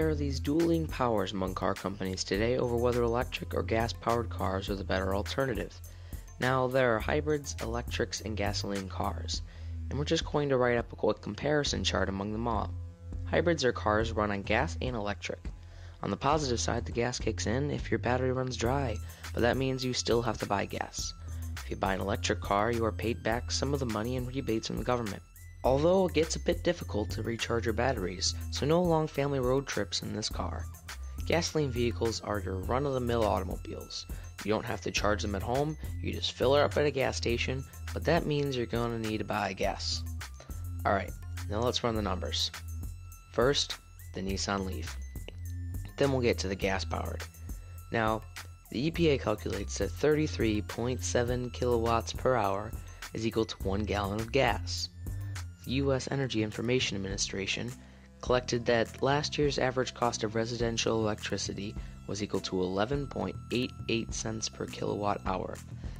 There are these dueling powers among car companies today over whether electric or gas-powered cars are the better alternative. Now, there are hybrids, electrics, and gasoline cars, and we're just going to write up a quick comparison chart among them all. Hybrids are cars run on gas and electric. On the positive side, the gas kicks in if your battery runs dry, but that means you still have to buy gas. If you buy an electric car, you are paid back some of the money and rebates from the government. Although it gets a bit difficult to recharge your batteries, so no long family road trips in this car. Gasoline vehicles are your run-of-the-mill automobiles. You don't have to charge them at home, you just fill her up at a gas station, but that means you're going to need to buy gas. Alright, now let's run the numbers. First, the Nissan Leaf. Then we'll get to the gas-powered. Now, the EPA calculates that 33.7 kilowatts per hour is equal to 1 gallon of gas. The U.S. Energy Information Administration collected that last year's average cost of residential electricity was equal to 11.88 cents per kilowatt hour,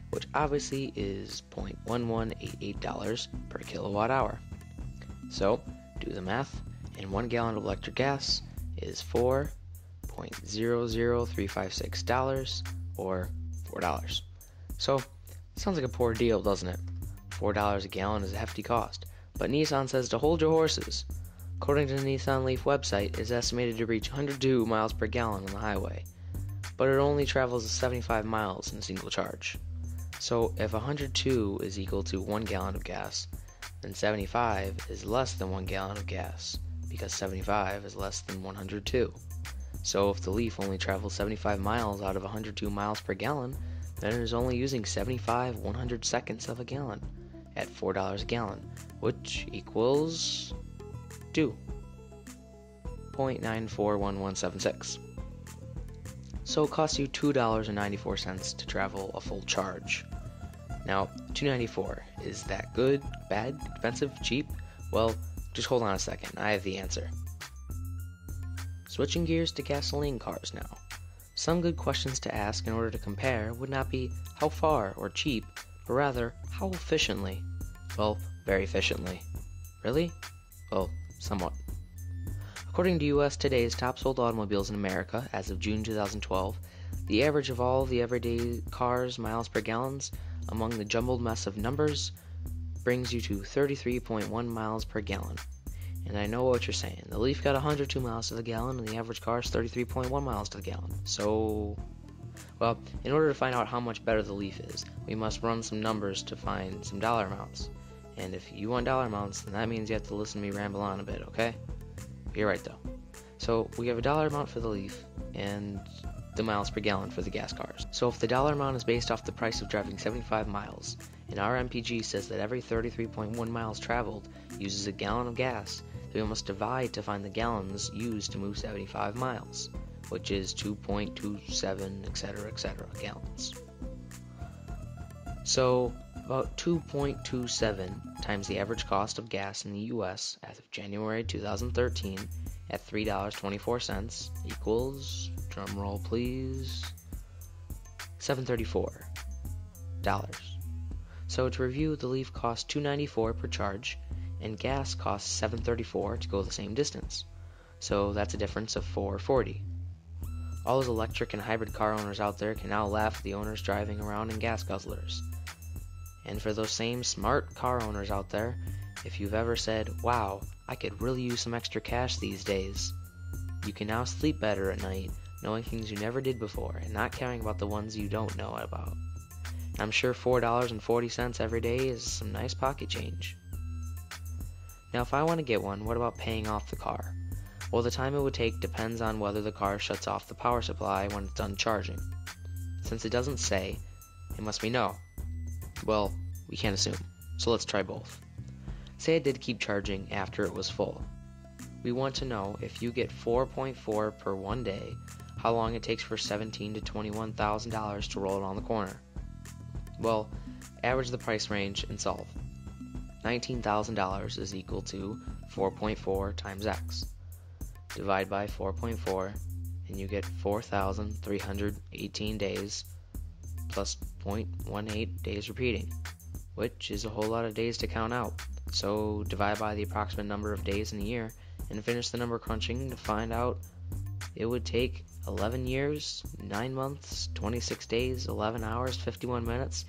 which obviously is $0.1188 per kilowatt hour. So, do the math, and 1 gallon of electric gas is $4.00356 or $4. So, sounds like a poor deal, doesn't it? $4 a gallon is a hefty cost. But Nissan says to hold your horses. According to the Nissan Leaf website, it is estimated to reach 102 miles per gallon on the highway, but it only travels 75 miles in a single charge. So if 102 is equal to 1 gallon of gas, then 75 is less than 1 gallon of gas, because 75 is less than 102. So if the Leaf only travels 75 miles out of 102 miles per gallon, then it is only using 75 100-seconds of a gallon at $4 a gallon, which equals 2.941176. So it costs you $2.94 to travel a full charge. Now, $2.94, is that good, bad, expensive, cheap? Well, just hold on a second, I have the answer. Switching gears to gasoline cars now. Some good questions to ask in order to compare would not be how far or cheap, but rather how efficiently. Well, very efficiently. Really? Well, somewhat. According to US Today's top sold automobiles in America as of June 2012, the average of all the everyday cars' miles per gallons among the jumbled mess of numbers brings you to 33.1 miles per gallon. And I know what you're saying. The Leaf got 102 miles to the gallon and the average car is 33.1 miles to the gallon. So, well, in order to find out how much better the Leaf is, we must run some numbers to find some dollar amounts. And if you want dollar amounts, then that means you have to listen to me ramble on a bit, okay? You're right, though. So, we have a dollar amount for the Leaf, and the miles per gallon for the gas cars. So if the dollar amount is based off the price of driving 75 miles, and our MPG says that every 33.1 miles traveled uses a gallon of gas, then we must divide to find the gallons used to move 75 miles, which is 2.27, etc., gallons. So, about 2.27 times the average cost of gas in the US as of January 2013 at $3.24 equals, drumroll please, $734. So to review, the Leaf costs $2.94 per charge, and gas costs $7.34 to go the same distance. So that's a difference of $4.40. All those electric and hybrid car owners out there can now laugh at the owners driving around in gas guzzlers. And for those same smart car owners out there, if you've ever said, wow, I could really use some extra cash these days, you can now sleep better at night knowing things you never did before and not caring about the ones you don't know about. I'm sure $4.40 every day is some nice pocket change. Now if I want to get one, what about paying off the car? Well, the time it would take depends on whether the car shuts off the power supply when it's done charging. Since it doesn't say, it must be no. Well, we can't assume, so let's try both. Say it did keep charging after it was full. We want to know if you get 4.4 per 1 day, how long it takes for $17,000 to $21,000 to roll it on the corner. Well, average the price range and solve. $19,000 is equal to 4.4 times x. Divide by 4.4 and you get 4,318 days plus 0.18 days repeating, which is a whole lot of days to count out. So divide by the approximate number of days in a year and finish the number crunching to find out it would take 11 years, 9 months, 26 days, 11 hours, 51 minutes,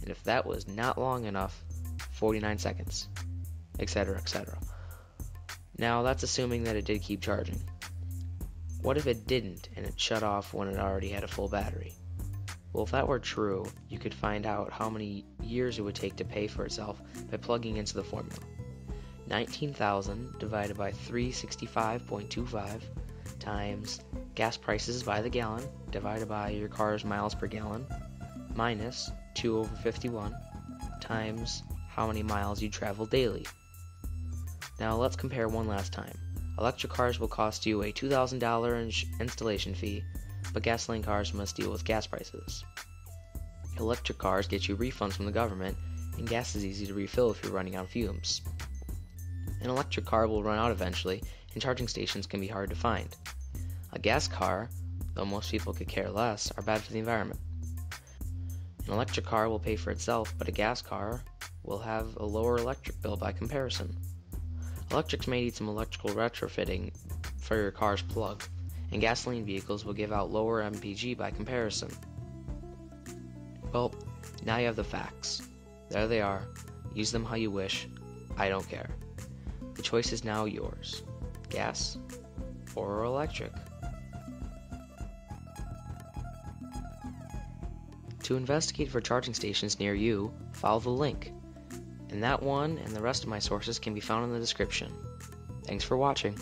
and if that was not long enough, 49 seconds, etc., etc. Now, that's assuming that it did keep charging. What if it didn't and it shut off when it already had a full battery? Well, if that were true, you could find out how many years it would take to pay for itself by plugging into the formula. 19,000 divided by 365.25 times gas prices by the gallon divided by your car's miles per gallon minus 2 over 51 times how many miles you travel daily. Now let's compare one last time. Electric cars will cost you a $2,000 installation fee, but gasoline cars must deal with gas prices. Electric cars get you refunds from the government, and gas is easy to refill if you're running on fumes. An electric car will run out eventually, and charging stations can be hard to find. A gas car, though most people could care less, are bad for the environment. An electric car will pay for itself, but a gas car will have a lower electric bill by comparison. Electrics may need some electrical retrofitting for your car's plug, and gasoline vehicles will give out lower MPG by comparison. Well, now you have the facts. There they are. Use them how you wish. I don't care. The choice is now yours. Gas or electric. To investigate for charging stations near you, follow the link. And that one and the rest of my sources can be found in the description. Thanks for watching.